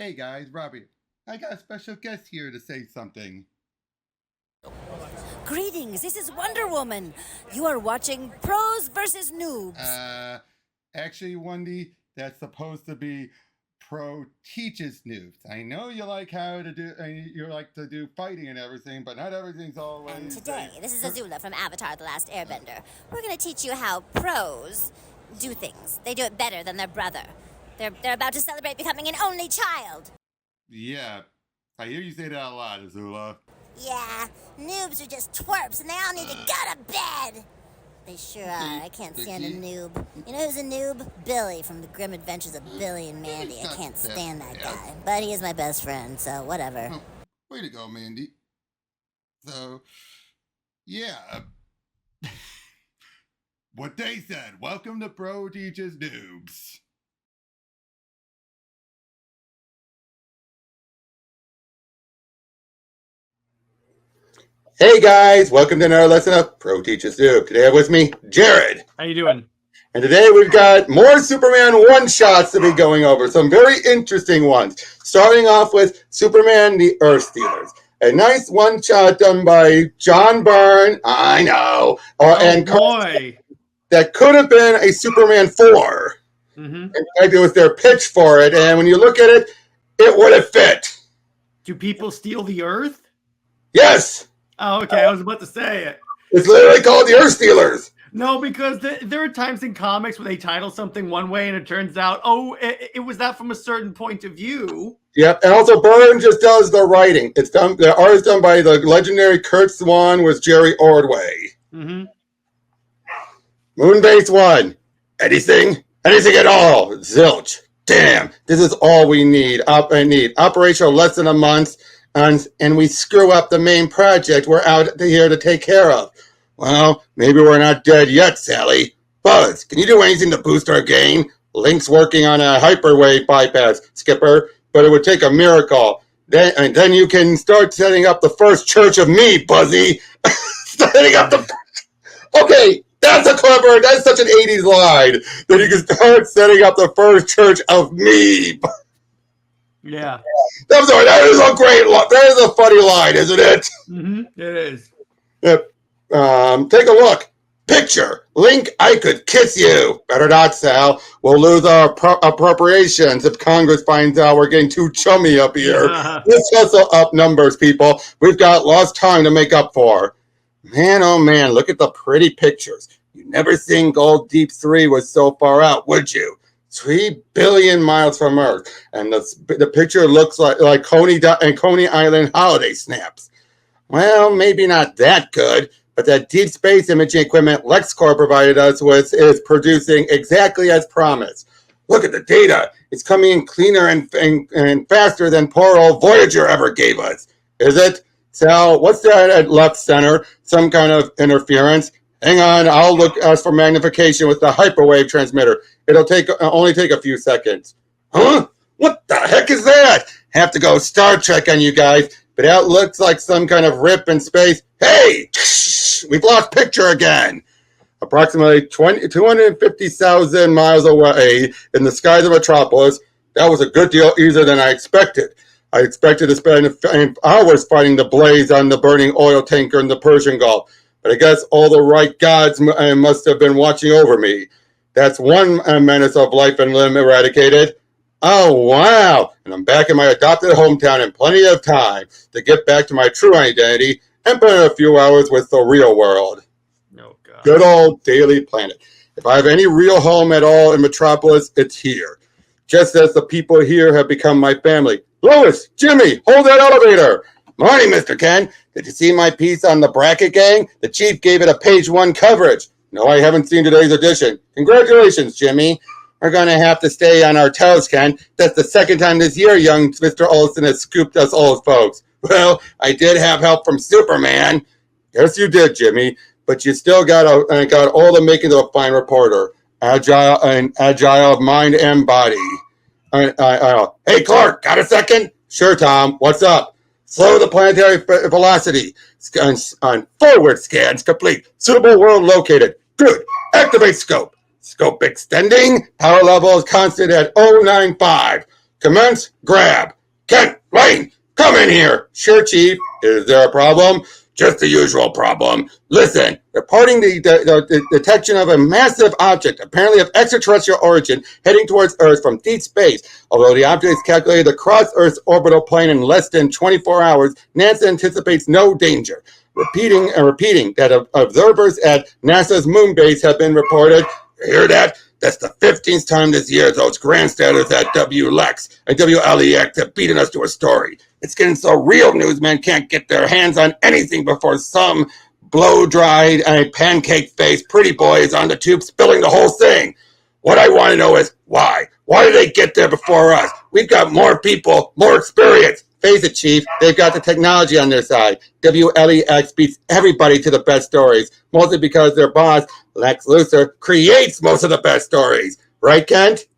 Hey guys, Robbie. I got a special guest here to say something. Greetings, this is Wonder Woman. You are watching Pros versus Noobs. Actually, Wendy, that's supposed to be Pro teaches noobs. I know you like you like to do fighting and everything, but not everything's always. And today, this is Azula from Avatar The Last Airbender. We're going to teach you how pros do things. They do it better than their brother. They're about to celebrate becoming an only child. Yeah, I hear you say that a lot, Azula. Yeah, noobs are just twerps and they all need to go to bed. They sure are. I can't stand a noob. You know who's a noob? Billy from The Grim Adventures of Billy and Mandy. I can't stand that guy. But he is my best friend, so whatever. Oh, way to go, Mandy. So, yeah. What they said. Welcome to Pro Teaches Noobs. Hey guys, welcome to another lesson of Pro Teaches Noob. Today with me, Jared. How you doing? And today we've got more Superman one-shots to be going over. Some very interesting ones. Starting off with Superman the Earth Stealers. A nice one-shot done by John Byrne. I know. Boy. That could have been a Superman 4. Mm-hmm. In fact, it was their pitch for it. And when you look at it, it would have fit. Do people steal the Earth? Yes. Oh, okay. I was about to say it. It's literally called the Earth Stealers. No, because there are times in comics where they title something one way and it turns out, it was that from a certain point of view. Yep, and also Byrne just does the writing. It's done. The art is done by the legendary Kurt Swan with Jerry Ordway. Mm-hmm. Moonbase 1. Anything at all. Zilch. Damn, this is all we need. Operational less than a month, and we screw up the main project we're out here to take care of. Well, maybe we're not dead yet, Sally. Buzz, can you do anything to boost our gain? Link's working on a hyperwave bypass, Skipper, but it would take a miracle. Then you can start setting up the first church of me, Buzzy. Setting up the... Okay, that's such an 80s line, that you can start setting up the first church of me. Yeah. I'm sorry, that is a great line. That is a funny line, isn't it? Mm-hmm. It is. Yep. Take a look. Picture. Link, I could kiss you. Better not, Sal. We'll lose our appropriations if Congress finds out we're getting too chummy up here. Let's hustle up numbers, people. We've got lost time to make up for. Man, oh man, look at the pretty pictures. You never think Gold Deep 3 was so far out, would you? 3 billion miles from Earth. And the picture looks like Coney Island holiday snaps. Well, maybe not that good. But that deep space imaging equipment LexCorp provided us with is producing exactly as promised. Look at the data. It's coming in cleaner and faster than poor old Voyager ever gave us. Is it? Sal, what's that at left center? Some kind of interference? Hang on, I'll ask for magnification with the hyperwave transmitter. It'll only take a few seconds. Huh? What the heck is that? Have to go Star Trek on you guys. But that looks like some kind of rip in space. Hey! We've lost picture again. Approximately 250,000 miles away in the skies of Metropolis. That was a good deal easier than I expected. I expected to spend hours fighting the blaze on the burning oil tanker in the Persian Gulf. But I guess all the right gods must have been watching over me. That's one menace of life and limb eradicated. Oh, wow. And I'm back in my adopted hometown in plenty of time to get back to my true identity and spend a few hours with the real world. Oh, God. Good old Daily Planet. If I have any real home at all in Metropolis, it's here. Just as the people here have become my family. Lois, Jimmy, hold that elevator. Morning, Mr. Ken. Did you see my piece on the Bracket Gang? The chief gave it a page 1 coverage. No, I haven't seen today's edition. Congratulations, Jimmy. We're going to have to stay on our toes, Ken. That's the second time this year young Mr. Olsen has scooped us old folks. Well, I did have help from Superman. Yes, you did, Jimmy. But you still got all the makings of a fine reporter. Agile of mind and body. Hey, Clark, got a second? Sure, Tom. What's up? Slow the planetary velocity. On forward scans complete. Suitable world located. Good. Activate scope. Scope extending. Power level is constant at 095. Commence grab. Kent, Lane, come in here. Sure, Chief. Is there a problem? Just the usual problem. Listen, reporting the detection of a massive object, apparently of extraterrestrial origin, heading towards Earth from deep space. Although the object is calculated to cross Earth's orbital plane in less than 24 hours, NASA anticipates no danger. Repeating that observers at NASA's moon base have been reported. You hear that? That's the 15th time this year those grandstanders at WLEX and WLEX have beaten us to a story. It's getting so real newsmen can't get their hands on anything before some blow-dried and pancake-faced pretty boy is on the tube spilling the whole thing. What I want to know is why? Why did they get there before us? We've got more people, more experience. Face it, Chief, they've got the technology on their side. WLEX beats everybody to the best stories, mostly because their boss, Lex Luthor, creates most of the best stories. Right, Kent?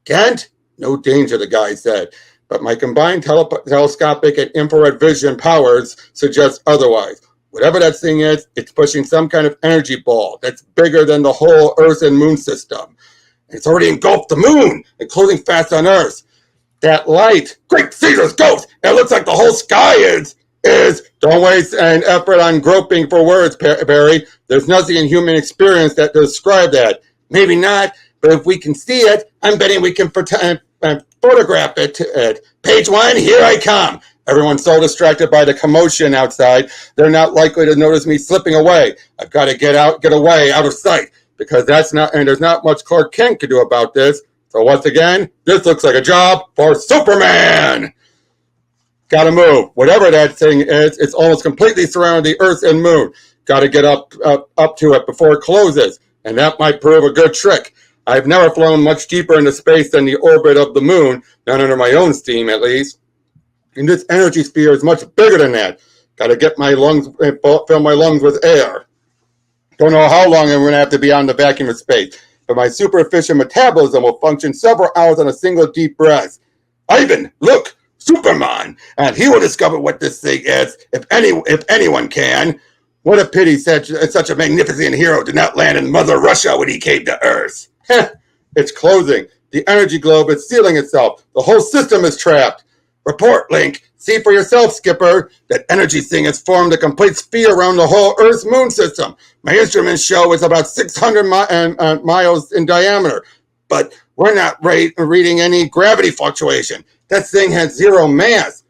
Kent? No danger, the guy said. But my combined telescopic and infrared vision powers suggest otherwise. Whatever that thing is, it's pushing some kind of energy ball that's bigger than the whole Earth and Moon system. It's already engulfed the Moon and closing fast on Earth. That light, great Caesar's ghost, it looks like the whole sky is, don't waste an effort on groping for words, Barry. There's nothing in human experience that describe that. Maybe not, but if we can see it, I'm betting we can photograph it. Page 1, here I come. Everyone's so distracted by the commotion outside, they're not likely to notice me slipping away. I've got to get away, out of sight, because there's not much Clark Kent can do about this. So once again, this looks like a job for Superman. Gotta move. Whatever that thing is, it's almost completely surrounded the Earth and Moon. Gotta get up to it before it closes, and that might prove a good trick. I've never flown much deeper into space than the orbit of the Moon, not under my own steam at least. And this energy sphere is much bigger than that. Gotta get my lungs, fill my lungs with air. Don't know how long I'm gonna have to be on the vacuum of space, but my super efficient metabolism will function several hours on a single deep breath. Ivan, look, Superman, and he will discover what this thing is, if anyone can. What a pity such a magnificent hero did not land in Mother Russia when he came to Earth. It's closing. The energy globe is sealing itself. The whole system is trapped. Report, Link. See for yourself, Skipper. That energy thing has formed a complete sphere around the whole Earth-Moon system. My instruments show it's about 600 miles in diameter, but we're not reading any gravity fluctuation. That thing has zero mass.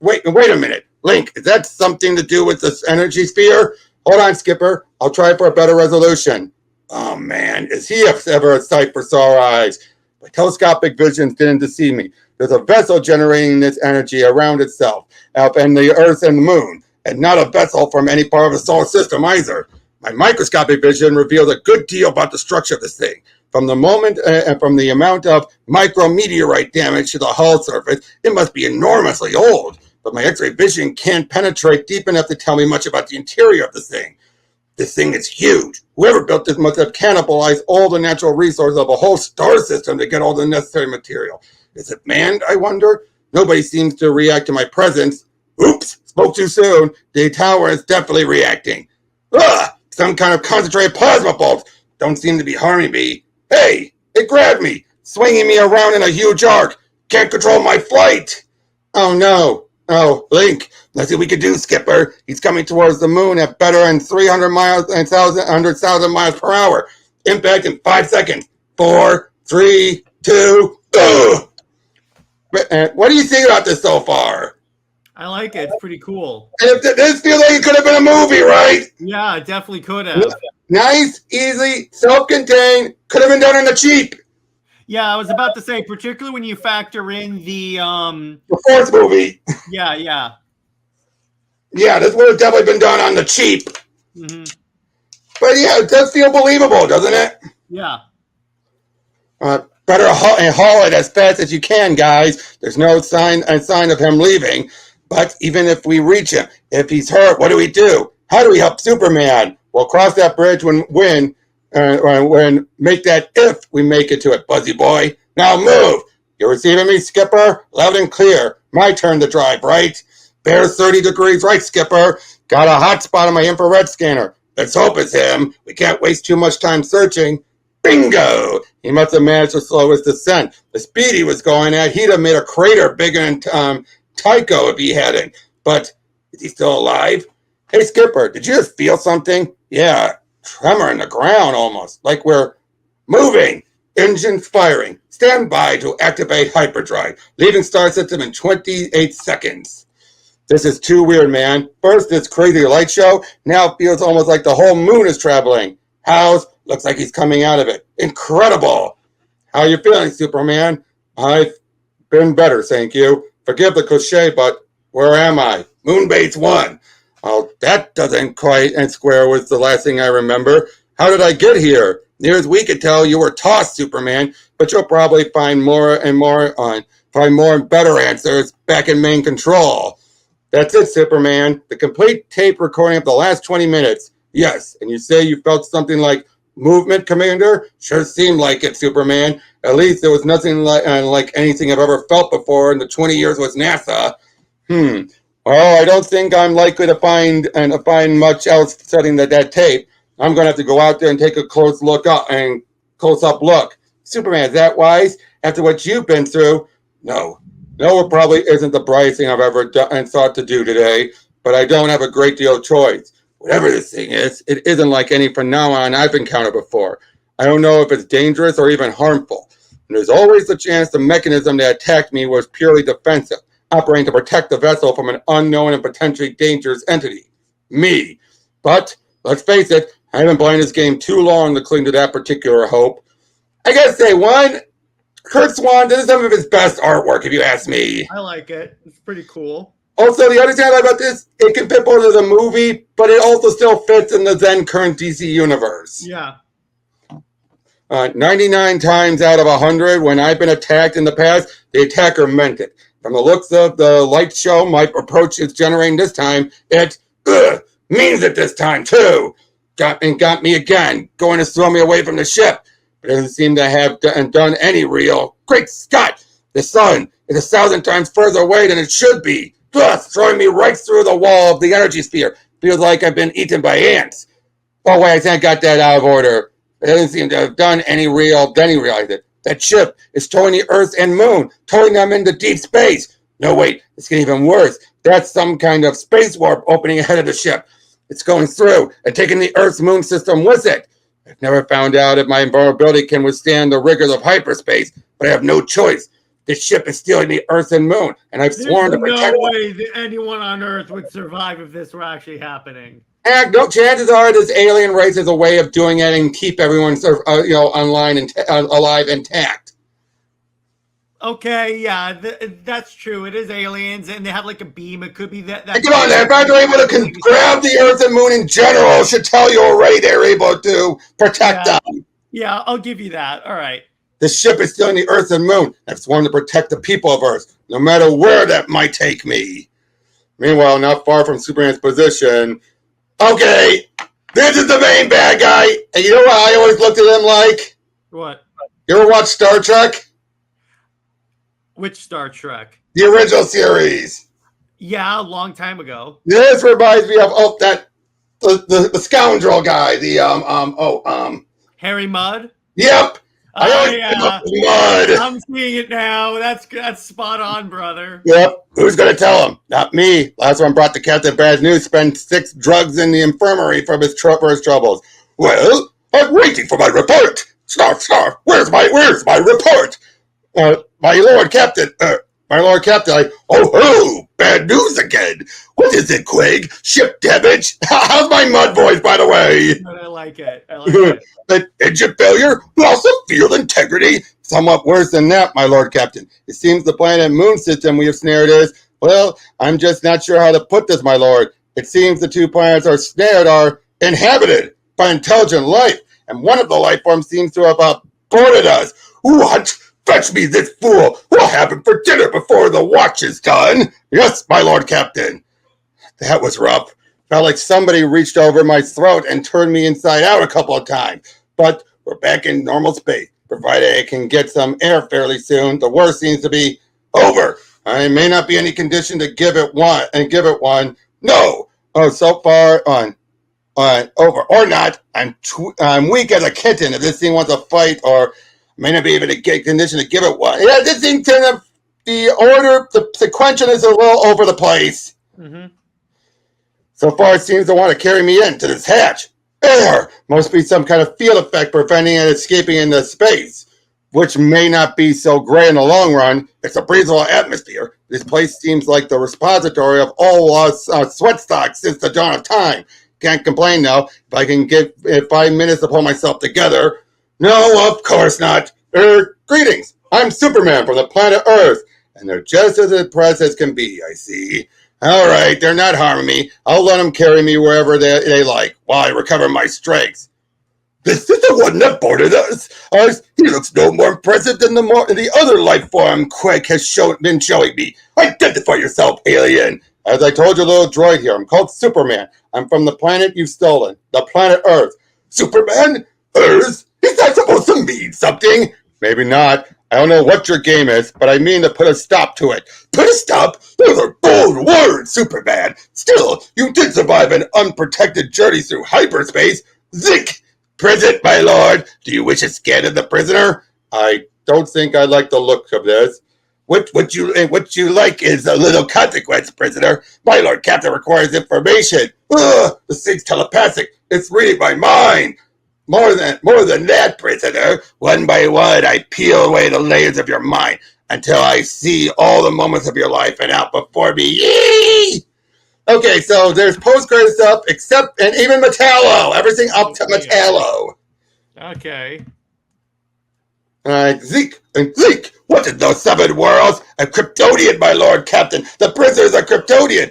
Wait a minute. Link, is that something to do with this energy sphere? Hold on, Skipper. I'll try for a better resolution. Oh, man, is he ever a sight for sore eyes? My telescopic visions didn't deceive me. There's a vessel generating this energy around itself, up in the Earth and the Moon, and not a vessel from any part of the solar system either. My microscopic vision reveals a good deal about the structure of this thing. From the amount of micrometeorite damage to the hull surface, it must be enormously old. But my X-ray vision can't penetrate deep enough to tell me much about the interior of the thing. This thing is huge. Whoever built this must have cannibalized all the natural resources of a whole star system to get all the necessary material. Is it manned, I wonder? Nobody seems to react to my presence. Oops, spoke too soon. The tower is definitely reacting. Ugh, some kind of concentrated plasma bolts. Don't seem to be harming me. Hey, it grabbed me, swinging me around in a huge arc. Can't control my flight. Oh, no. Oh, Link, let's see what we can do, Skipper. He's coming towards the Moon at better than 300 miles and 100,000 miles per hour. Impact in 5 seconds. 4, 3, 2, ugh. What do you think about this so far? I like it. It's pretty cool. And if this feels like it could have been a movie, right? Yeah, it definitely could have. Nice, easy, self-contained. Could have been done on the cheap. Yeah, I was about to say, particularly when you factor in the fourth movie. Yeah. Yeah, this would have definitely been done on the cheap. Mm-hmm. But yeah, it does feel believable, doesn't it? Yeah. Better haul it as fast as you can, guys. There's no sign of him leaving. But even if we reach him, if he's hurt, what do we do? How do we help Superman? We'll cross that bridge when make that if we make it to it, Buzzy boy. Now move. You receiving me, Skipper? Loud and clear. My turn to drive, right? Bears 30 degrees right, Skipper. Got a hot spot on my infrared scanner. Let's hope it's him. We can't waste too much time searching. Bingo! He must have managed to slow his descent. The speed he was going at, he'd have made a crater bigger than Tycho if he hadn't. But is he still alive? Hey, Skipper, did you just feel something? Yeah, tremor in the ground almost, like we're moving. Engines firing. Stand by to activate hyperdrive. Leaving star system in 28 seconds. This is too weird, man. First, this crazy light show. Now it feels almost like the whole moon is traveling. How's? Looks like he's coming out of it. Incredible. How you feeling, Superman? I've been better, thank you. Forgive the cliche, but where am I? Moonbase 1. Oh, that doesn't quite square with the last thing I remember. How did I get here? Near as we could tell, you were tossed, Superman, but you'll probably find more and better answers back in main control. That's it, Superman. The complete tape recording of the last 20 minutes. Yes, and you say you felt something like movement, Commander? Sure seemed like it, Superman. At least there was nothing like anything I've ever felt before in the 20 years with NASA. Well, I don't think I'm likely to find much else studying that tape. I'm going to have to go out there and take a close up look. Superman, is that wise? After what you've been through? No, it probably isn't the brightest thing I've ever done and thought to do today, but I don't have a great deal of choice. Whatever this thing is, it isn't like any phenomenon I've encountered before. I don't know if it's dangerous or even harmful. And there's always the chance the mechanism that attacked me was purely defensive, operating to protect the vessel from an unknown and potentially dangerous entity. Me. But, let's face it, I haven't played this game too long to cling to that particular hope. I gotta say, Kurt Swan did some of his best artwork, if you ask me. I like it. It's pretty cool. Also, the other thing I like about this, it can fit both as a movie, but it also still fits in the then current DC universe. Yeah. 99 times out of 100, when I've been attacked in the past, the attacker meant it. From the looks of the light show my approach is generating this time, it means it this time, too. Got me again, going to throw me away from the ship. But it doesn't seem to have done any real. Great Scott! The sun is 1,000 times further away than it should be. Throwing me right through the wall of the energy sphere. Feels like I've been eaten by ants. Oh, wait, I think I got that out of order. It doesn't seem to have done any real. Then he realized it. That ship is towing the Earth and Moon, towing them into deep space. No, wait, it's getting even worse. That's some kind of space warp opening ahead of the ship. It's going through and taking the Earth's moon system with it. I've never found out if my invulnerability can withstand the rigors of hyperspace, but I have no choice. This ship is stealing the Earth and Moon, and I've sworn to protect it. There's no way that anyone on Earth would survive if this were actually happening. And no, chances are this alien race is a way of doing it and keep everyone online and alive intact. Okay, yeah, that's true. It is aliens, and they have like a beam. It could be that. Come on, if they're able to grab the Earth and Moon in general, should tell you already they're able to protect them. Yeah, I'll give you that. All right. The ship is stealing the Earth and Moon. I've sworn to protect the people of Earth, no matter where that might take me. Meanwhile, not far from Superman's position. Okay, this is the main bad guy. And you know what I always looked at him like? What? You ever watch Star Trek? Which Star Trek? The original series. Yeah, a long time ago. This reminds me of the scoundrel guy. Harry Mudd? Yep. Mud. I'm seeing it now. That's spot on, brother. Yep. Who's gonna tell him? Not me. Last one brought the captain bad news. Spent 6 drugs in the infirmary for his troubles. Well, I'm waiting for my report. Star, where's my report? My Lord Captain. Bad news again. What is it, Quig? Ship damage? How's my mud voice, by the way? I like it. Engine failure, loss of field integrity. Somewhat worse than that, my Lord Captain. It seems the planet Moon system we have snared is, well, I'm just not sure how to put this, my Lord. It seems the 2 planets are inhabited by intelligent life, and one of the life forms seems to have aborted us. What? Fetch me this fool. We'll have him for dinner before the watch is done. Yes, my Lord Captain. That was rough. Felt like somebody reached over my throat and turned me inside out a couple of times. But we're back in normal space. Provided I can get some air fairly soon, the worst seems to be over. I may not be in any condition to give it one. No. Oh, so far on. over or not, I'm weak as a kitten if this thing wants to fight, or may not be able to get condition to give it one. Yeah, this thing the sequential is a little over the place. Mm-hmm. So far, it seems to want to carry me into this hatch. There must be some kind of field effect preventing it escaping into space, which may not be so great in the long run. It's a breathable atmosphere. This place seems like the repository of all sweat stocks since the dawn of time. Can't complain though. If I can get 5 minutes to pull myself together. No, of course not. Greetings. I'm Superman from the planet Earth, and they're just as impressed as can be, I see. All right, they're not harming me. I'll let them carry me wherever they like while I recover my strength. This is the one that boarded us. He looks no more impressive than the other life form Craig has been showing me. Identify yourself, alien. As I told your little droid here, I'm called Superman. I'm from the planet you've stolen, the planet Earth. Superman? Earth? Is that supposed to mean something? Maybe not. I don't know what your game is, but I mean to put a stop to it. Put a stop? Those are bold words, Superman. Still, you did survive an unprotected journey through hyperspace. Zik! Present, my lord. Do you wish a scan of the prisoner? I don't think I like the look of this. What you like is a little consequence, prisoner. My lord captain requires information. This thing's telepathic. It's reading my mind. More than that, prisoner. One by one, I peel away the layers of your mind until I see all the moments of your life and out before me. Yee! Okay, so there's post-credit stuff, and even Metallo. Everything up to Metallo. Okay. Zeke, what in those 7 worlds? A Kryptonian, my lord captain. The prisoners are Kryptonian.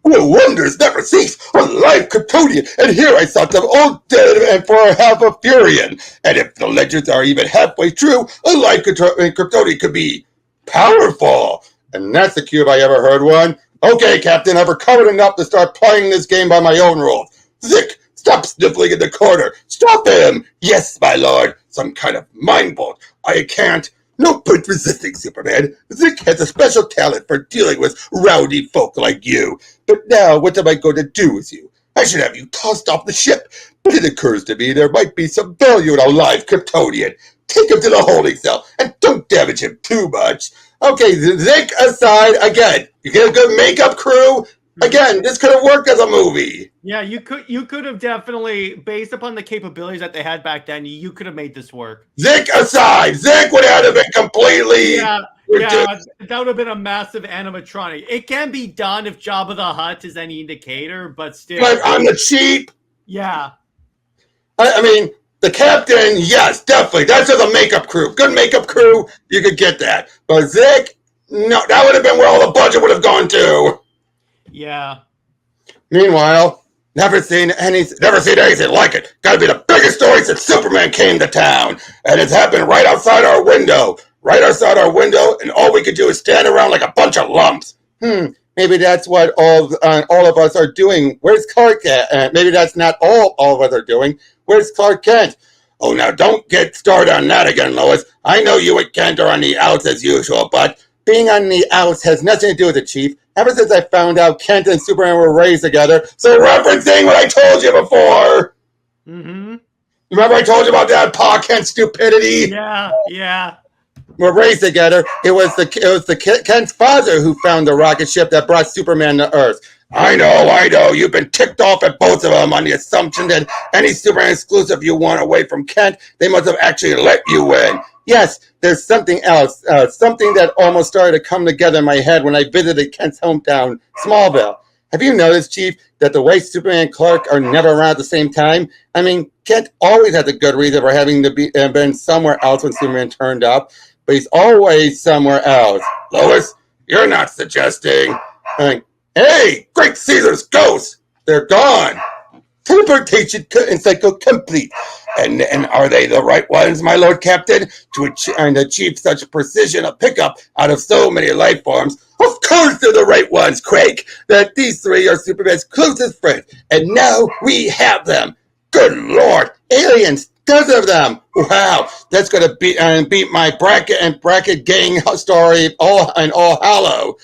Wonders never cease. A live Kryptonian. And here I saw them all dead and for half a Furian. And if the legends are even halfway true, a live Kryptonian could be powerful. And that's the cue if I ever heard one. Okay, Captain, I've recovered enough to start playing this game by my own rules. Zik, stop sniffling in the corner. Stop him. Yes, my lord. Some kind of mind bolt. I can't. No point resisting, Superman. Zik has a special talent for dealing with rowdy folk like you. But now, what am I going to do with you? I should have you tossed off the ship. But it occurs to me there might be some value in a live Kryptonian. Take him to the holding cell, and don't damage him too much. Okay, Zik aside, again, you get a good makeup crew. Again, this could have worked as a movie. Yeah, you could have definitely, based upon the capabilities that they had back then, you could have made this work. Zik aside, Zik would have been completely. Yeah, that would have been a massive animatronic. It can be done if Jabba the Hutt is any indicator, but still. But on the cheap. Yeah. I mean, the captain, yes, definitely. That's just a makeup crew. Good makeup crew, you could get that. But Zik, no, that would have been where all the budget would have gone to. Yeah. Meanwhile, never seen anything like it. Gotta be the biggest story since Superman came to town. And it's happened right outside our window. Right outside our window, and all we could do is stand around like a bunch of lumps. Maybe that's what all of us are doing. Where's Clark at? Maybe that's not all of us are doing. Where's Clark Kent? Oh, now don't get started on that again, Lois. I know you and Kent are on the outs as usual, but being on the outs has nothing to do with it, Chief. Ever since I found out Kent and Superman were raised together, so referencing what I told you before. Mm-hmm. Remember I told you about that Pa Kent stupidity? Yeah. Were raised together. It was Kent's father who found the rocket ship that brought Superman to Earth. I know. You've been ticked off at both of them on the assumption that any Superman exclusive you want away from Kent, they must have actually let you win. Yes, there's something else, something that almost started to come together in my head when I visited Kent's hometown, Smallville. Have you noticed, Chief, that the way Superman and Clark are never around at the same time? I mean, Kent always has a good reason for having to been somewhere else when Superman turned up, but he's always somewhere else. Lois, you're not suggesting. Hey, Great Caesar's ghosts! They're gone. Teleportation cycle complete. And are they the right ones, my Lord Captain, to achieve such precision of pickup out of so many life forms? Of course they're the right ones, Craig. That these 3 are Superman's closest friends, and now we have them. Good Lord, aliens, dozens of them. Wow, that's going to beat my bracket gang story all hollow.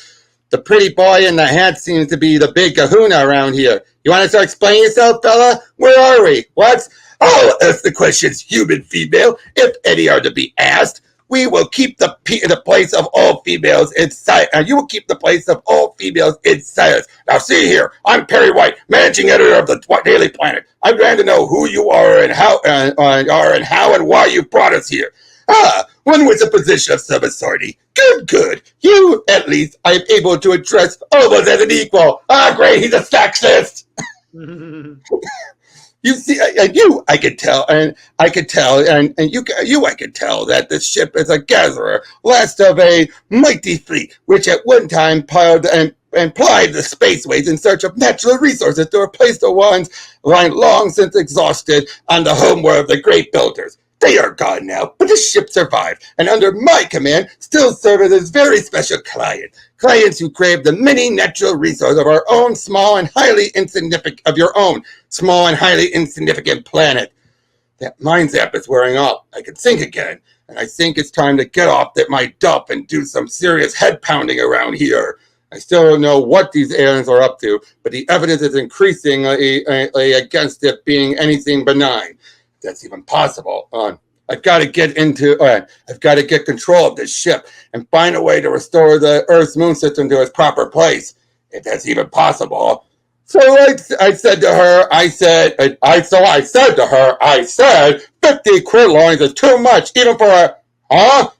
The pretty boy in the hat seems to be the big kahuna around here. You want to start explaining yourself, fella? Where are we? What? I'll ask the questions, human female, if any are to be asked. We will keep the place of all females inside. You will keep the place of all females in silence. Now, see here, I'm Perry White, managing editor of the Daily Planet. I'm glad to know who you are and how and why you brought us here. One with a position of some authority. Good. You, at least, I am able to address all of us as an equal. Great, he's a sexist. You see, I could tell that this ship is a gatherer, last of a mighty fleet, which at one time piled and plied the spaceways in search of natural resources to replace the ones lying long since exhausted on the homeworld of the great builders. They are gone now, but the ship survived, and under my command still serve as its very special clients who crave the many natural resources of our own small and highly insignificant planet. That mind zap is wearing off. I can think again, and I think it's time to get off my dump and do some serious head pounding around here. I still don't know what these aliens are up to, but the evidence is increasingly against it being anything benign. That's even possible. I've got to get control of this ship and find a way to restore the Earth's moon system to its proper place, if that's even possible. So I said to her, 50 quillons is too much, even for a,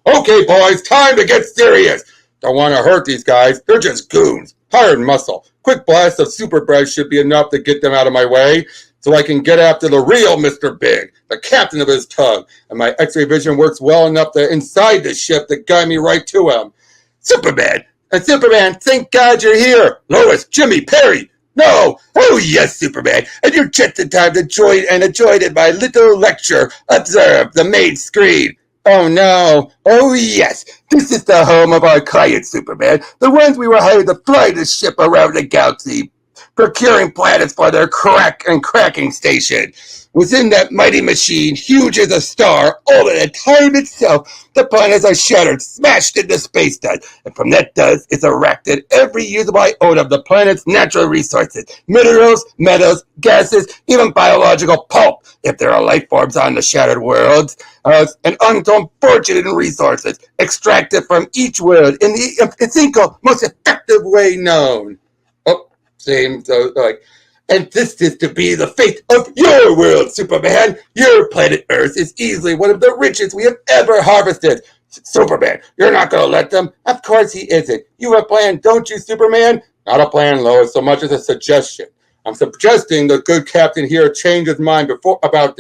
Okay, boys, time to get serious. Don't want to hurt these guys. They're just goons. Hired muscle. Quick blast of super breath should be enough to get them out of my way, so I can get after the real Mr. Big, the captain of his tug, and my X-ray vision works well enough to inside the ship to guide me right to him. Superman, thank God you're here. Lois, Jimmy, Perry. No, oh yes, Superman, and you're just in time to join in my little lecture. Observe the main screen. Oh no, oh yes, this is the home of our clients, Superman, the ones we were hired to fly the ship around the galaxy, procuring planets for their cracking station. Within that mighty machine, huge as a star, older than time itself, the planets are shattered, smashed into space dust, and from that dust is erected every usable iota of the planet's natural resources, minerals, metals, gases, even biological pulp, if there are life forms on the shattered worlds, and untold fortune in resources, extracted from each world in the single most effective way known. Seems like, and this is to be the fate of your world, Superman. Your planet Earth is easily one of the richest we have ever harvested. Superman, you're not going to let them? Of course he isn't. You have a plan, don't you, Superman? Not a plan, Lois, so much as a suggestion. I'm suggesting the good captain here change his mind before I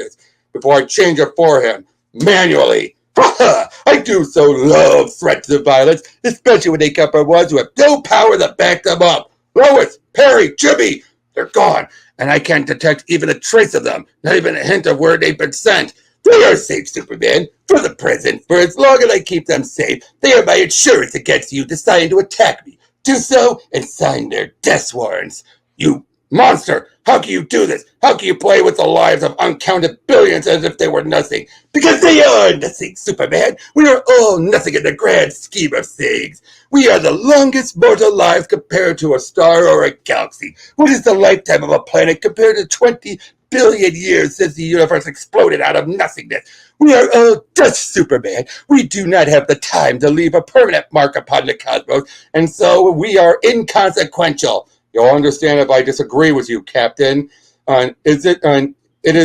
change it for him. Manually. I do so love threats of violence, especially when they come from ones who have no power to back them up. Lois, Perry, Jimmy, they're gone, and I can't detect even a trace of them, not even a hint of where they've been sent. They are safe, Superman, for the present. For as long as I keep them safe, they are my insurance against you deciding to attack me. Do so and sign their death warrants. You monster! How can you do this? How can you play with the lives of uncounted billions as if they were nothing? Because they are nothing, Superman. We are all nothing in the grand scheme of things. We are the longest mortal lives compared to a star or a galaxy. What is the lifetime of a planet compared to 20 billion years since the universe exploded out of nothingness? We are all dust, Superman. We do not have the time to leave a permanent mark upon the cosmos, and so we are inconsequential. You'll understand if I disagree with you, Captain. It is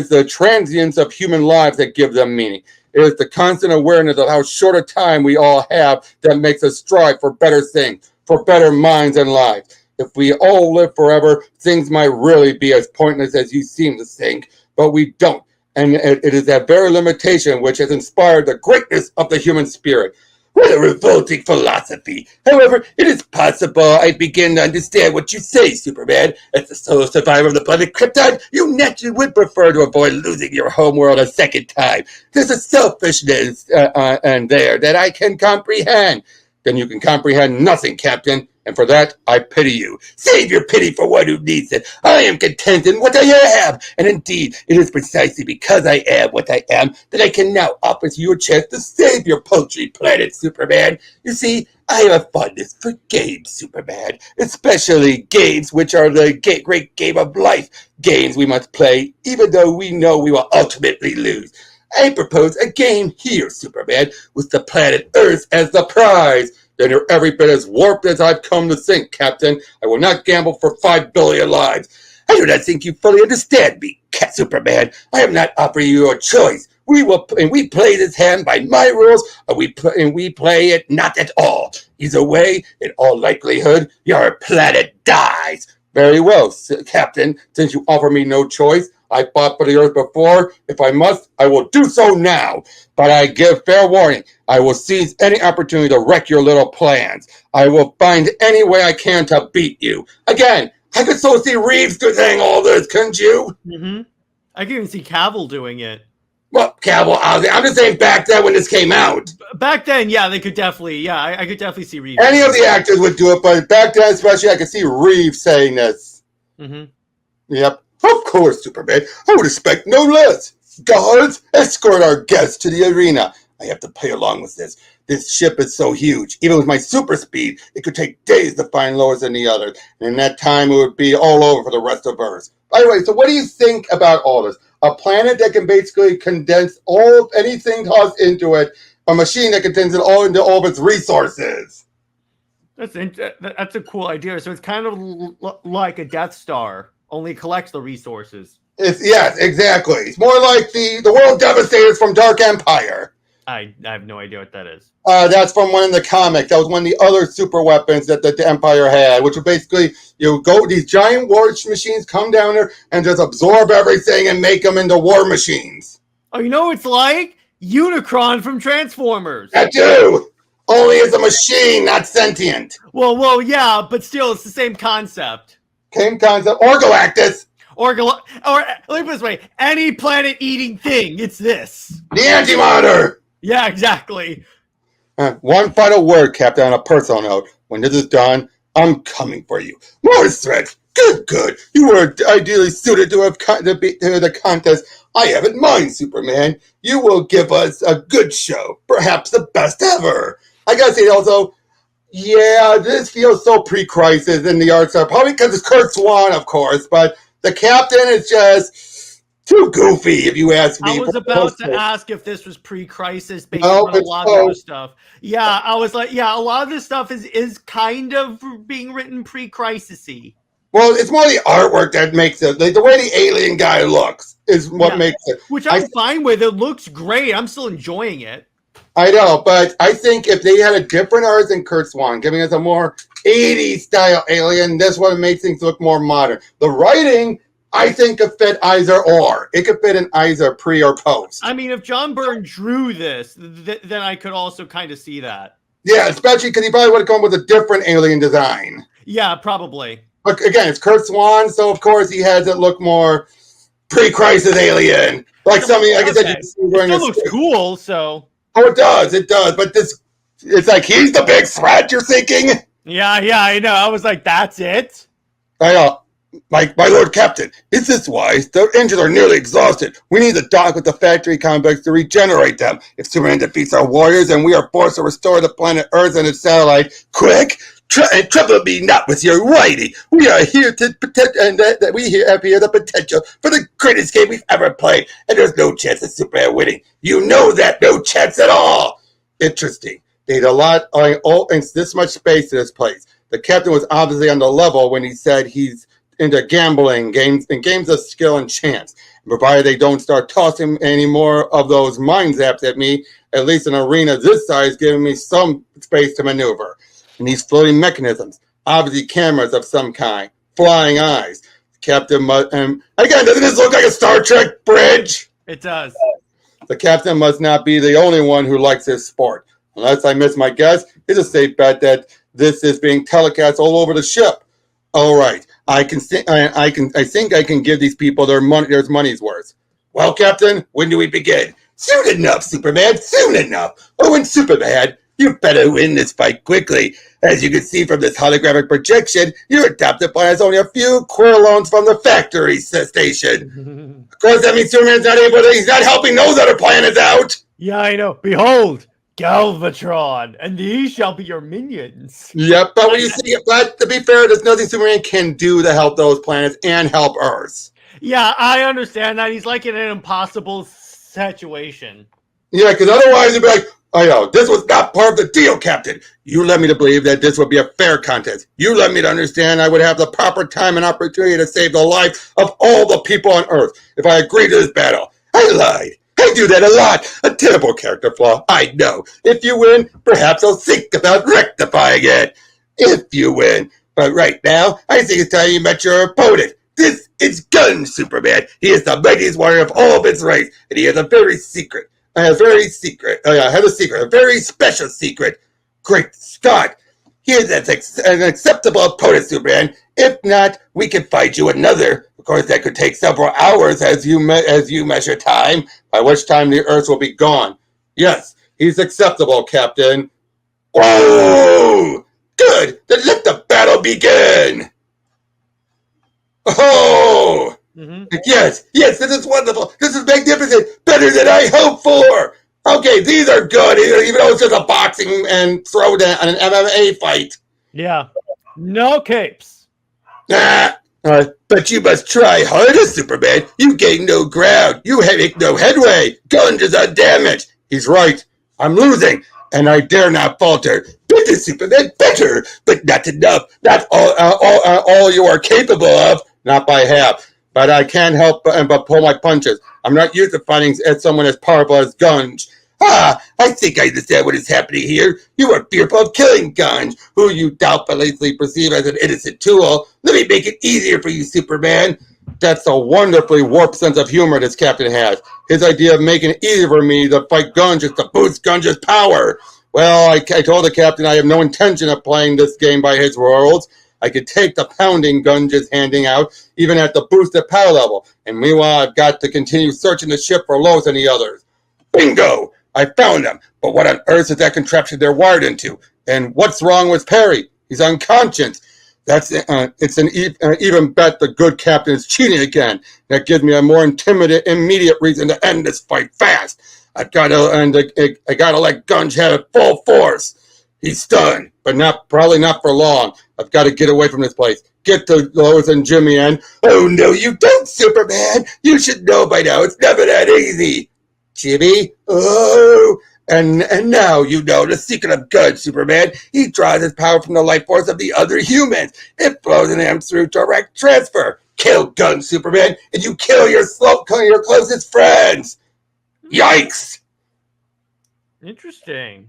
the transience of human lives that give them meaning. It is the constant awareness of how short a time we all have that makes us strive for better things, for better minds and lives. If we all live forever, things might really be as pointless as you seem to think, but we don't. And it is that very limitation which has inspired the greatness of the human spirit. What a revolting philosophy. However, it is possible I begin to understand what you say, Superman. As the sole survivor of the planet Krypton, you naturally would prefer to avoid losing your homeworld a second time. There's a selfishness there that I can comprehend. Then you can comprehend nothing, Captain. And for that, I pity you. Save your pity for one who needs it. I am content in what I have. And indeed, it is precisely because I am what I am that I can now offer you a chance to save your paltry planet, Superman. You see, I have a fondness for games, Superman. Especially games which are the great game of life. Games we must play, even though we know we will ultimately lose. I propose a game here, Superman, with the planet Earth as the prize. Then you're every bit as warped as I've come to think, Captain. I will not gamble for 5 billion lives. I do not think you fully understand me, Superman. I am not offering you a choice. We play this hand by my rules, or we play it not at all. Either way, in all likelihood, your planet dies. Very well, Captain. Since you offer me no choice, I fought for the Earth before. If I must, I will do so now. But I give fair warning. I will seize any opportunity to wreck your little plans. I will find any way I can to beat you. Again, I could so see Reeves saying all this, couldn't you? Mm-hmm. I can even see Cavill doing it. Well, Cavill, I'm just saying back then when this came out. Back then, yeah, they could definitely, I could definitely see Reeves. Any of the actors would do it, but back then especially, I could see Reeves saying this. Mm-hmm. Yep. Of course, Superman. I would expect no less. Guards, escort our guests to the arena. I have to play along with this. This ship is so huge. Even with my super speed, it could take days to find Lois and the others. And in that time, it would be all over for the rest of Earth. By the way, so what do you think about all this? A planet that can basically condense anything tossed into it. A machine that condenses it all into all of its resources. That's a cool idea. So it's kind of like a Death Star. Only collects the resources. Yes, exactly. It's more like the World Devastators from Dark Empire. I have no idea what that is. That's from one of the comics. That was one of the other super weapons that the Empire had, which was basically these giant war machines come down there and just absorb everything and make them into war machines. Oh, you know what it's like? Unicron from Transformers. That too. Only it's a machine, not sentient. Well, yeah, but still, it's the same concept. Same concept. Or Galactus. Or let me put it this way: any planet-eating thing, it's this. The Antimatter. Yeah, exactly. One final word, Captain, on a personal note. When this is done, I'm coming for you. More threats. Good. You were ideally suited to the contest I have in mind, Superman. You will give us a good show. Perhaps the best ever. I gotta say also, yeah, this feels so pre-crisis in the art style. Probably because it's Kurt Swan, of course, but the Captain is just too goofy, if you ask me. I was about to ask if this was pre-crisis based on a lot of other stuff. Yeah, I was like, yeah, a lot of this stuff is kind of being written pre-crisis-y. Well, it's more the artwork that makes it. Like, the way the alien guy looks is what makes it. Which I'm fine with. It looks great. I'm still enjoying it. I know, but I think if they had a different art than Kurt Swan, giving us a more 80s style alien, this would make things look more modern. The writing, I think, could fit either or. It could fit in either pre or post. I mean, if John Byrne drew this, then I could also kind of see that. Yeah, especially because he probably would have come with a different alien design. Yeah, probably. But again, it's Kurt Swan, so of course he has it look more pre-crisis alien. Like something, like I said, it still looks cool, so... Oh, it does. But it's like he's the big threat, you're thinking? Yeah, I know. I was like, that's it? I know. My Lord Captain, is this wise? The engines are nearly exhausted. We need to dock with the factory complex to regenerate them. If Superman defeats our warriors and we are forced to restore the planet Earth and its satellite, quick! Trouble me not with your writing. We are here to protect, and that we have here the potential for the greatest game we've ever played. And there's no chance of Superman winning. You know that, no chance at all. Interesting. They had a lot in this much space in this place. The Captain was obviously on the level when he said he's into gambling games and games of skill and chance. Provided they don't start tossing any more of those mind zaps at me, at least an arena this size giving me some space to maneuver. And these floating mechanisms, obviously cameras of some kind, flying eyes. Captain must, again, doesn't this look like a Star Trek bridge? It does. The Captain must not be the only one who likes this sport. Unless I miss my guess, it's a safe bet that this is being telecast all over the ship. All right, I think I can give these people their money's worth. Well, Captain, when do we begin? Soon enough, Superman, soon enough. Oh, and Superman, You better win this fight quickly. As you can see from this holographic projection, your adopted planet is only a few quirlones from the factory station. Of course, that means Superman's not able to, he's not helping those other planets out. Yeah, I know. Behold, Galvatron, and these shall be your minions. Yep, but when you see it, but to be fair, there's nothing Superman can do to help those planets and help Earth. Yeah, I understand that. He's like in an impossible situation. Yeah, because otherwise you'd be like, oh, no, this was not part of the deal, Captain. You led me to believe that this would be a fair contest. You led me to understand I would have the proper time and opportunity to save the life of all the people on Earth if I agreed to this battle. I lied. I do that a lot. A terrible character flaw, I know. If you win, perhaps I'll think about rectifying it. If you win. But right now, I think it's time you met your opponent. This is Gun Superman. He is the mightiest warrior of all of his race, and he has a very secret. I have a secret, a very special secret. Great Scott. He is an acceptable opponent, Superman. If not, we can find you another. Of course, that could take several hours as you measure time, by which time the Earth will be gone. Yes, he's acceptable, Captain. Oh, good. Then let the battle begin. Oh, yes, this is wonderful. This is magnificent. Better than I hoped for. Okay, these are good, even though it's just a boxing and throwdown and an MMA fight. Yeah, no capes. But you must try harder, Superman. You gain no ground. You make no headway. Gunge is undamaged. He's right. I'm losing, and I dare not falter. Better, Superman, better, but not enough. Not all you are capable of. Not by half. But I can't help but pull my punches. I'm not used to fighting someone as powerful as Gunge. I think I understand what is happening here. You are fearful of killing Gunge, who you doubtfully perceive as an innocent tool. Let me make it easier for you, Superman. That's a wonderfully warped sense of humor this captain has. His idea of making it easier for me to fight Gunge is to boost Gunge's power. Well, I told the captain I have no intention of playing this game by his rules. I could take the pounding Gunge is handing out, even at the boosted power level. And meanwhile, I've got to continue searching the ship for Lois and the others. Bingo! I found them. But what on earth is that contraption they're wired into? And what's wrong with Perry? He's unconscious. It's an even bet the good captain is cheating again. That gives me a more immediate reason to end this fight fast. I gotta let Gunge have it full force. He's stunned, but probably not for long. I've got to get away from this place. Get to Lois and Jimmy and... Oh, no, you don't, Superman. You should know by now. It's never that easy. Jimmy? Oh... And now you know the secret of Gunge, Superman. He draws his power from the life force of the other humans. It flows in him through direct transfer. Kill Gunge, Superman, and you kill your closest friends. Yikes! Interesting.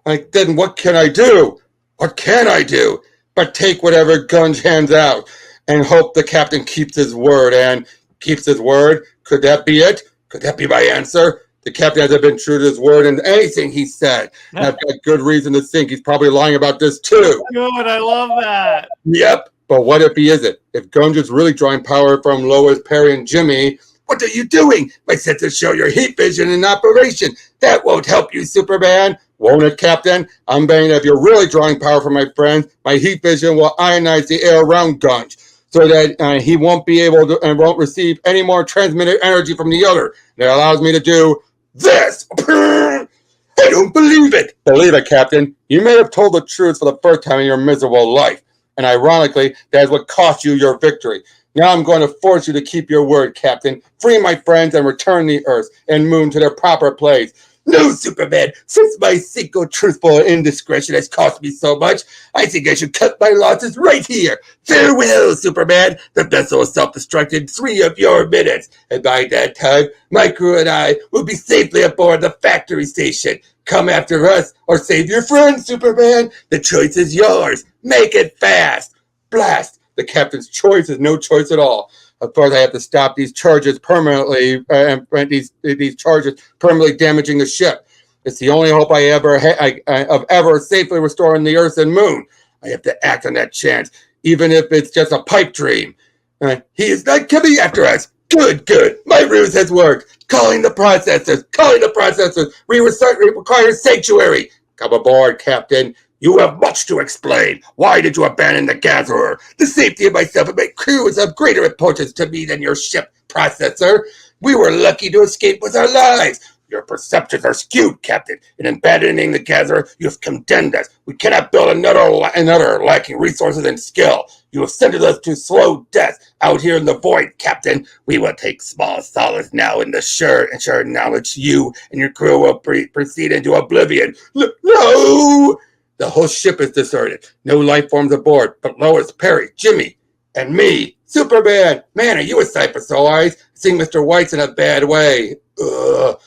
Then what can I do? What can I do but take whatever Gunge hands out and hope the captain keeps his word and keeps his word? Could that be it? Could that be my answer? The captain hasn't been true to his word in anything he said. And I've got good reason to think he's probably lying about this too. Good, I love that. Yep, but what if he isn't? If Gunge is really drawing power from Lois, Perry, and Jimmy, what are you doing? My sensors show your heat vision in operation. That won't help you, Superman. Won't it, Captain? I'm betting that if you're really drawing power from my friends, my heat vision will ionize the air around Gunge so that he won't be able to and won't receive any more transmitted energy from the other. That allows me to do this. I don't believe it. Believe it, Captain. You may have told the truth for the first time in your miserable life. And ironically, that is what cost you your victory. Now I'm going to force you to keep your word, Captain. Free my friends and return the Earth and Moon to their proper place. No, Superman. Since my single truthful indiscretion has cost me so much, I think I should cut my losses right here. Farewell, Superman. The vessel will self-destruct in 3 of your minutes. And by that time, my crew and I will be safely aboard the factory station. Come after us or save your friends, Superman. The choice is yours. Make it fast. Blast. The captain's choice is no choice at all. Of course, I have to stop these charges permanently, and these charges permanently damaging the ship. It's the only hope of ever safely restoring the Earth and Moon. I have to act on that chance, even if it's just a pipe dream. He is not coming after us. Good. My ruse has worked. Calling the processors. We require sanctuary. Come aboard, Captain. You have much to explain. Why did you abandon the Gatherer? The safety of myself and my crew is of greater importance to me than your ship, Processor. We were lucky to escape with our lives. Your perceptions are skewed, Captain. In abandoning the Gatherer, you have condemned us. We cannot build another lacking resources and skill. You have sent us to slow death out here in the void, Captain. We will take small solace now in the sure knowledge you and your crew will proceed into oblivion. No! The whole ship is deserted. No life forms aboard, but Lois, Perry, Jimmy, and me. Superman! Man, are you a sight for sore eyes? Seeing Mr. White's in a bad way. Ugh.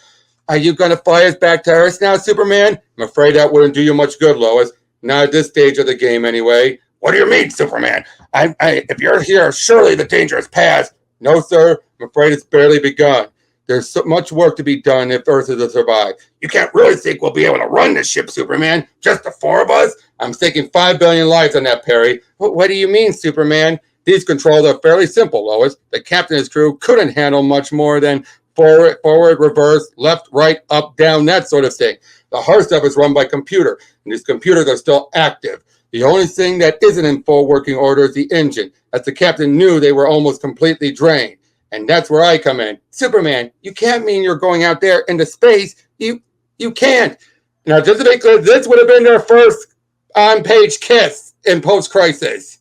Are you going to fly us back to Earth now, Superman? I'm afraid that wouldn't do you much good, Lois. Not at this stage of the game, anyway. What do you mean, Superman? If you're here, surely the danger is past. No, sir. I'm afraid it's barely begun. There's so much work to be done if Earth is to survive. You can't really think we'll be able to run this ship, Superman? Just the four of us? I'm staking 5 billion lives on that, Perry. What do you mean, Superman? These controls are fairly simple, Lois. The captain and his crew couldn't handle much more than forward, reverse, left, right, up, down, that sort of thing. The hard stuff is run by computer, and these computers are still active. The only thing that isn't in full working order is the engine, as the captain knew they were almost completely drained. And that's where I come in. Superman, you can't mean you're going out there into space. You can't. Now, just to be clear, this would have been their first on-page kiss in post-crisis.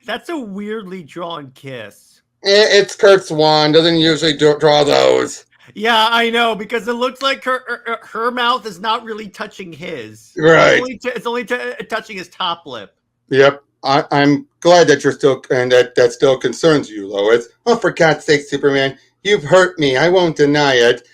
That's a weirdly drawn kiss. It's Kurt Swan. Doesn't usually draw those. Yeah, I know, because it looks like her mouth is not really touching his. Right. It's only touching his top lip. Yep. I'm glad that you're still, and that still concerns you, Lois. Oh, for God's sake, Superman, you've hurt me. I won't deny it.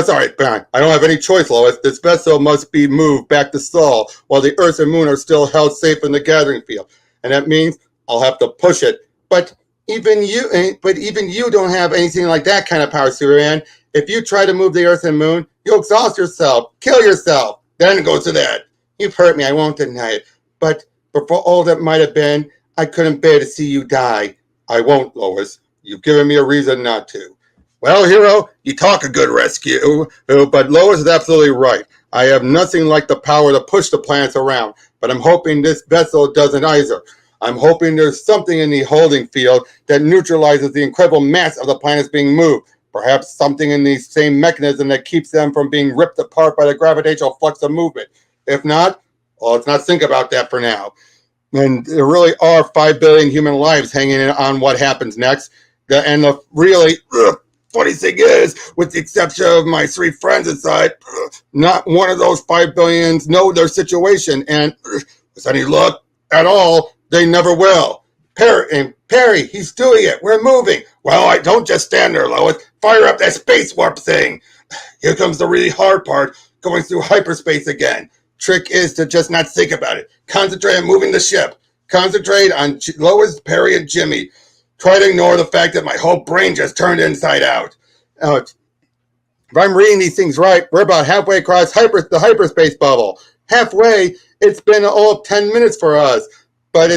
Sorry, Ben. I don't have any choice, Lois. This vessel must be moved back to Sol while the Earth and Moon are still held safe in the gathering field, and that means I'll have to push it. But even you don't have anything like that kind of power, Superman. If you try to move the Earth and Moon, you'll exhaust yourself, kill yourself. Then it goes to that. You've hurt me. I won't deny it. But for all that might have been, I couldn't bear to see you die. I won't, Lois. You've given me a reason not to. Well, hero, you talk a good rescue, but Lois is absolutely right. I have nothing like the power to push the planets around, but I'm hoping this vessel doesn't either. I'm hoping there's something in the holding field that neutralizes the incredible mass of the planets being moved. Perhaps something in the same mechanism that keeps them from being ripped apart by the gravitational flux of movement. If not, well, let's not think about that for now. And there really are 5 billion human lives hanging on what happens next. And the really funny thing is, with the exception of my 3 friends inside, not one of those 5 billions know their situation. And with any luck at all, they never will. Perry, he's doing it. We're moving. Well, I don't just stand there, Lois. Fire up that space warp thing. Here comes the really hard part, going through hyperspace again. Trick is to just not think about it. Concentrate on moving the ship. Concentrate on Lois, Perry, and Jimmy. Try to ignore the fact that my whole brain just turned inside out. If I'm reading these things right, we're about halfway across the hyperspace bubble. Halfway, it's been all 10 minutes for us. But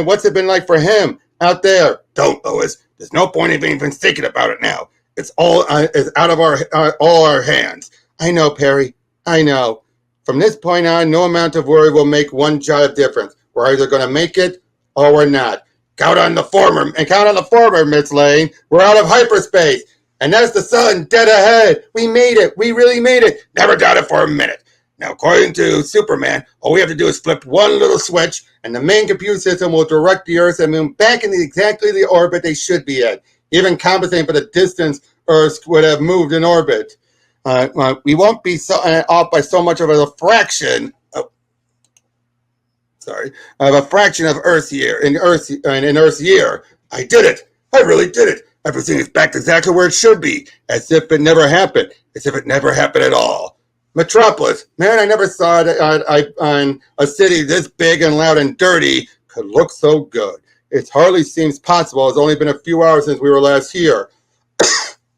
what's it been like for him out there? Don't, Lois. There's no point in even thinking about it now. It's all is out of all our hands. I know, Perry. I know. From this point on, no amount of worry will make one jot of difference. We're either going to make it or we're not. Count on the former, Miss Lane. We're out of hyperspace. And that's the sun dead ahead. We made it. We really made it. Never doubted for a minute. Now, according to Superman, all we have to do is flip one little switch, and the main computer system will direct the Earth and Moon back in exactly the orbit they should be at, even compensating for the distance Earth would have moved in orbit. We won't be off by so much of a fraction. Of a fraction of Earth's year in Earth's year. I did it. I really did it. Everything is back exactly where it should be, as if it never happened, as if it never happened at all. Metropolis. Man, I never saw it on a city this big and loud and dirty could look so good. It hardly seems possible. It's only been a few hours since we were last here.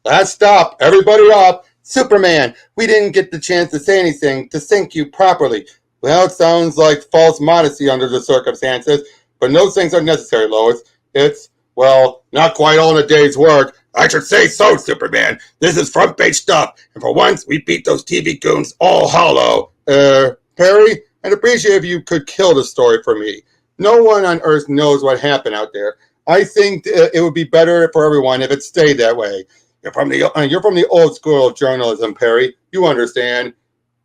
Last stop. Everybody up. Superman, we didn't get the chance to say anything to thank you properly. Well, it sounds like false modesty under the circumstances, but no things are necessary, Lois. It's, well, not quite all in a day's work. I should say so, Superman. This is front page stuff, and for once, we beat those TV goons all hollow. Perry, I'd appreciate if you could kill the story for me. No one on Earth knows what happened out there. I think it would be better for everyone if it stayed that way. You're from the old school of journalism, Perry. You understand.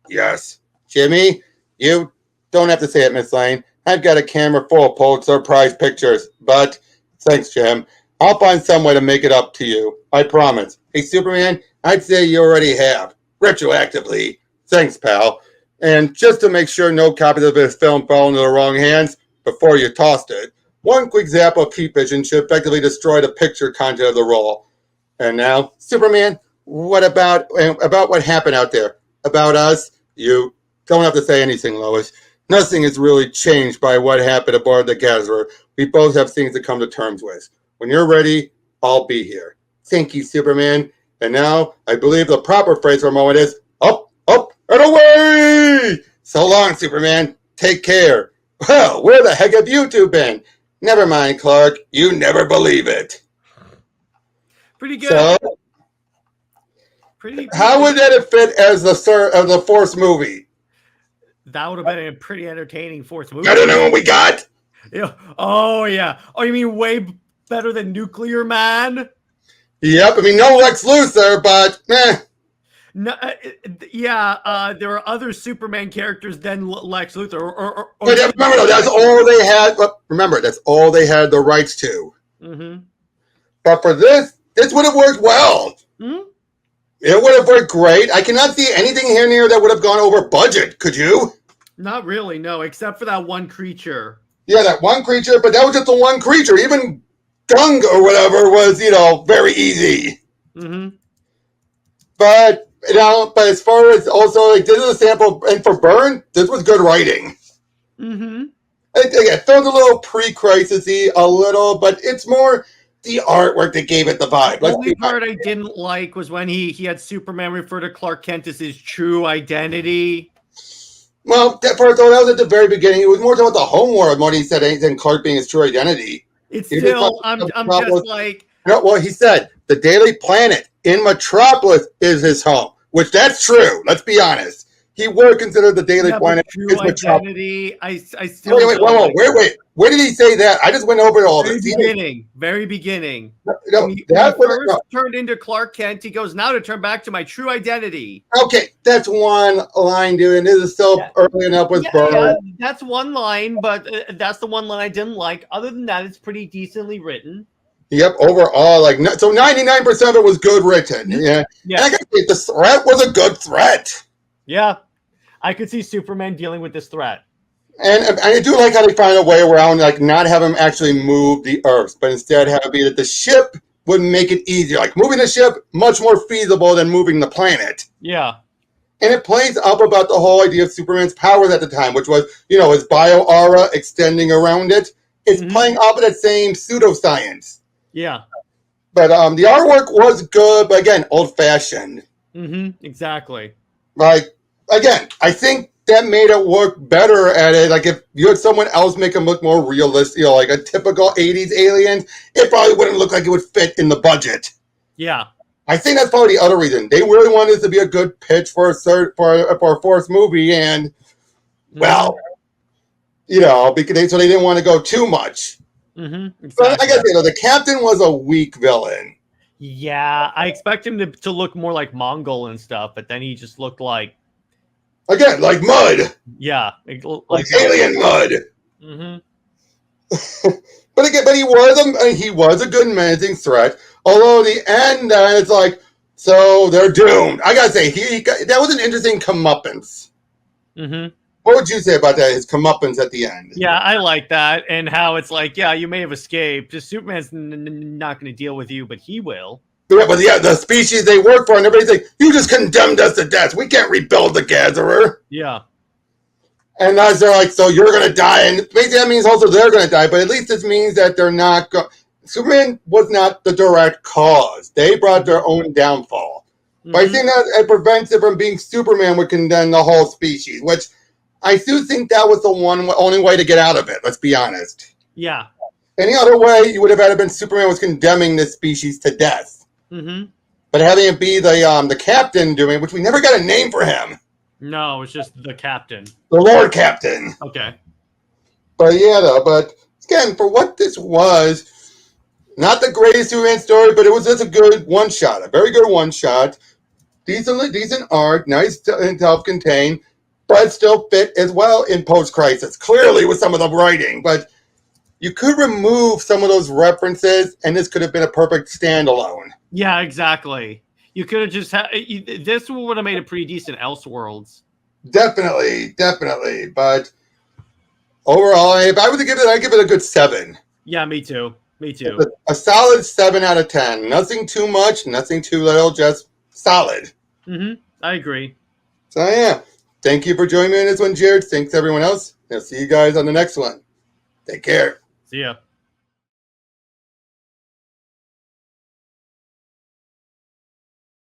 Yes. Jimmy, you don't have to say it, Miss Lane. I've got a camera full of Pulitzer Prize pictures, but thanks, Jim. I'll find some way to make it up to you. I promise. Hey, Superman, I'd say you already have. Retroactively. Thanks, pal. And just to make sure no copies of this film fell into the wrong hands before you tossed it, one quick zap of heat vision should effectively destroy the picture content of the roll. And now, Superman, what about what happened out there? About us? You don't have to say anything, Lois. Nothing has really changed by what happened aboard the Gatherer. We both have things to come to terms with. When you're ready, I'll be here. Thank you, Superman. And now, I believe the proper phrase for a moment is, up, up, and away! So long, Superman. Take care. Well, where the heck have you two been? Never mind, Clark. You never believe it. Pretty good. So, pretty how would that have fit as the fourth movie? That would have been a pretty entertaining fourth movie. I don't know what we got. Yeah. Oh, yeah. Oh, you mean way better than Nuclear Man? Yep. I mean, no Lex Luthor, but No, there are other Superman characters than Lex Luthor. But remember, though, that's all they had. Remember, that's all they had the rights to. Mm-hmm. But for this would have worked well. Mm-hmm. It would have worked great. I cannot see anything here near that would have gone over budget. Could you? Not really, no, except for that one creature. Yeah, that one creature, but that was just the one creature. Even Gung or whatever was, very easy. Mm-hmm. But as far as also, this is a sample, and for Byrne, this was good writing. Mm-hmm. It felt a little pre-crisis-y, a little, but it's more the artwork that gave it the vibe. The only part I didn't like was when he had Superman refer to Clark Kent as his true identity. Well, that part, though, that was at the very beginning. It was more about the homeworld more than he said anything Clark being his true identity. It's still, I'm just like... No, well, he said, the Daily Planet in Metropolis is his home, which that's true. Let's be honest. He would consider the Daily Planet true his identity. I still wait. Where did he say that? I just went over all this. Very beginning. No, when he first turned into Clark Kent, he goes, now to turn back to my true identity. Okay, that's one line, dude, and this is still early enough with Byrne. Yeah, that's one line, but that's the one line I didn't like. Other than that, it's pretty decently written. Yep, overall, so 99% of it was good written. Yeah. And I gotta say, the threat was a good threat. Yeah, I could see Superman dealing with this threat. And I do like how they find a way around, not have him actually move the Earth, but instead have it be that the ship would make it easier. Like, moving the ship, much more feasible than moving the planet. Yeah. And it plays up about the whole idea of Superman's powers at the time, which was, his bio-aura extending around it. It's playing up at that same pseudoscience. Yeah. But the artwork was good, but again, old-fashioned. Mm-hmm. Exactly. Again, I think that made it work better at it. Like, if you had someone else make him look more realistic, like a typical 80s alien, it probably wouldn't look like it would fit in the budget. Yeah. I think that's probably the other reason. They really wanted this to be a good pitch for a fourth movie, and, because so they didn't want to go too much. Mm-hmm. Exactly. But I guess, the Captain was a weak villain. Yeah, I expect him to look more like Mongol and stuff, but then he just looked like... Again, like mud. Yeah. Like alien mud. Mm-hmm. but he was a good menacing threat. Although the end, it's like, so they're doomed. I gotta say, that was an interesting comeuppance. Mm-hmm. What would you say about that, his comeuppance at the end? Yeah, I like that. And how it's like, yeah, you may have escaped. Just Superman's not going to deal with you, but he will. Yeah, but the species they work for, and everybody's like, you just condemned us to death. We can't rebuild the Gatherer. Yeah. And as they're like, so you're going to die. And basically that means also they're going to die. But at least this means that they're not Superman was not the direct cause. They brought their own downfall. Mm-hmm. But I think that it prevents it from being Superman would condemn the whole species, which I do think that was the only way to get out of it. Let's be honest. Yeah. Any other way, you would have had it been Superman was condemning this species to death. Mm-hmm. But having it be the captain doing, which we never got a name for him. No, it's just the captain. The Lord Captain. Okay. But yeah, though. But again, for what this was, not the greatest Superman story, but it was just a good one shot. A very good one shot. Decent art, nice and self-contained, but still fit as well in post-crisis. Clearly, with some of the writing, but you could remove some of those references, and this could have been a perfect standalone. Yeah, exactly. You could have just had this would have made a pretty decent Elseworlds. Definitely. But overall, if I were to give it, I'd give it a good 7. Yeah, me too. A solid 7 out of 10. Nothing too much, nothing too little, just solid. I agree. So yeah, thank you for joining me in this one, Jared. Thanks everyone else. I'll see you guys on the next one. Take care. See ya.